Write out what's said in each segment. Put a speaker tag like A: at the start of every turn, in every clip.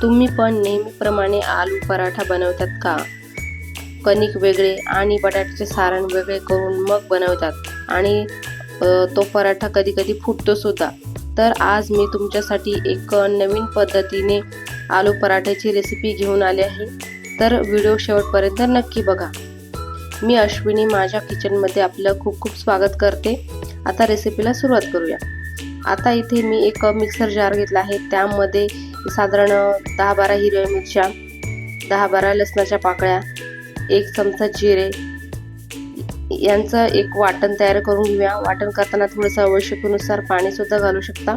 A: तुम्ही पण नेहमीप्रमाणे आलू पराठा बनवतात का? कणिक वेगळे आणि बटाट्याचे सारण वेगळे करून मग बनवतात आणि तो पराठा कधी कधी फुटतो सुद्धा. तर आज मी तुमच्यासाठी एक नवीन पद्धतीने आलू पराठ्याची रेसिपी घेऊन आले आहे. तर व्हिडिओ शेवटपर्यंत नक्की बघा. मी अश्विनी माझ्या किचनमध्ये आपलं खूप खूप स्वागत करते. आता रेसिपीला सुरुवात करूया. आता इथे मी एक मिक्सर जार घेतला आहे. त्यामध्ये साधारण 10-12 हिरव्या मिरच्या, 10-12 लसणाच्या पाकळ्या, 1 चमचा जिरे यांचं एक वाटण तयार करून घेऊया. वाटण करताना थोडंसं आवश्यकतेनुसार पाणी सुद्धा घालू शकता.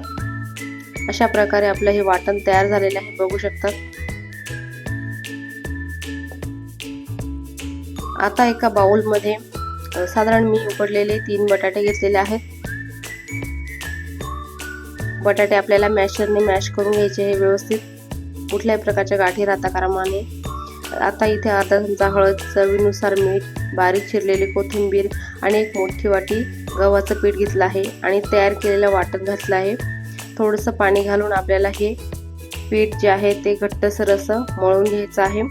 A: अशा प्रकारे आपलं हे वाटण तयार झालेलं आहे, बघू शकता. आता एका बाउलमध्ये साधारण मी उकडलेले 3 बटाटे घेतलेले आहेत. बटाटे आपल्याला मॅशरने मॅश करून घ्यायचे आहे व्यवस्थित, कुठल्याही प्रकारच्या गाठी राहता कामा नये. आता इथे अर्धा चमचा हळद, चवीनुसार मीठ, बारीक चिरलेली कोथिंबीर आणि एक मोठी वाटी गव्हाचं पीठ घेतलं आहे आणि तयार केलेलं वाटण घातलं आहे. थोडंसं पाणी घालून आपल्याला हे पीठ जे आहे ते घट्टसर असं मळून घ्यायचं आहे.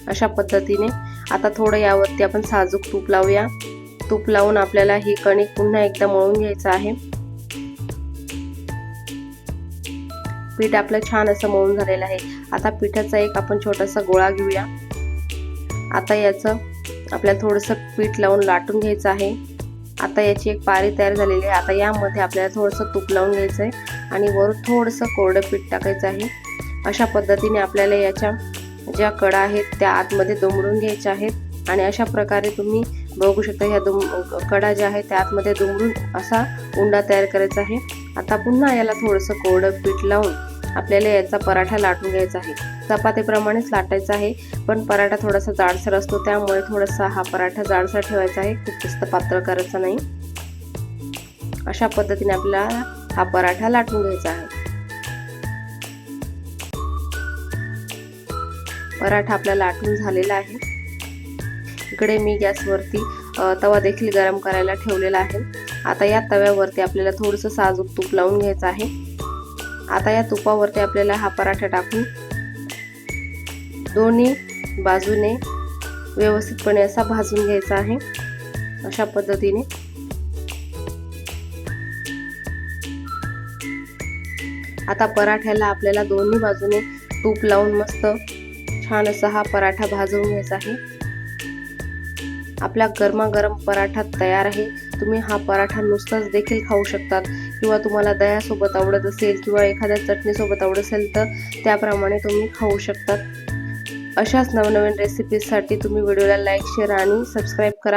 A: अशा पद्धतीने आता थोडं यावरती आपण साजूक तूप लावूया. तूप लावून आपल्याला ही कणिक पुन्हा एकदा मळून घ्यायचं आहे. पीठ आपलं छान असं मळून झालेलं आहे. आता पिठाचा एक आपण छोटासा गोळा घेऊया. आता याचं आपल्याला थोडंसं पीठ लावून लाटून घ्यायचं आहे. आता याची एक पारी तयार झालेली आहे. आता यामध्ये आपल्याला थोडंसं तूप लावून घ्यायचं आहे आणि वरून थोडंसं कोरडं पीठ टाकायचं आहे. अशा पद्धतीने आपल्याला याच्या ज्या कडा आहेत त्या आतमध्ये दुमडून घ्यायच्या आहेत आणि अशा प्रकारे तुम्ही बघू शकता ह्या कडा ज्या आहेत त्या आतमध्ये दुमडून असा उंडा तयार करायचा आहे. आता पुन्हा याला थोडंसं कोरडं पीठ लावून आपल्याला याचा पराठा लाटून घ्यायचा आहे. चपातीप्रमाणेच लाटायचा आहे, पण पराठा थोडासा जाडसर असतो त्यामुळे थोडासा हा पराठा जाडसर ठेवायचा आहे, खूप जास्त पातळ करायचा नाही. अशा पद्धतीने आपल्याला हा पराठा लाटून घ्यायचा आहे. पराठा आपला लाटून झालेला आहे. इकडे मी गॅसवरती तवा देखील गरम करायला ठेवलेला आहे. आता या तव्यावरती आपल्याला थोडंसं साजूक तूप लावून घ्यायचं आहे. आता या तुपावरती आपल्याला हा पराठा टाकून दोन्ही बाजूने व्यवस्थितपणे असा भाजून घ्यायचा आहे. अशा पद्धतीने आता पराठ्याला आपल्याला दोन्ही बाजूने तूप लावून मस्त छान असा हा पराठा भाजून घ्यायचा आहे. आपला गरमागरम पराठा तयार आहे. तुम्ही हा पराठा नुसताच देखील खाऊ शकतात किंवा तुम्हाला दह्यासोबत आवडत असेल किंवा एखाद्या चटणीसोबत आवडत असेल तर त्याप्रमाणे तुम्ही खाऊ शकतात. अशाच नवनवीन रेसिपीजसाठी तुम्ही व्हिडिओला लाईक, शेअर आणि सबस्क्राईब करा.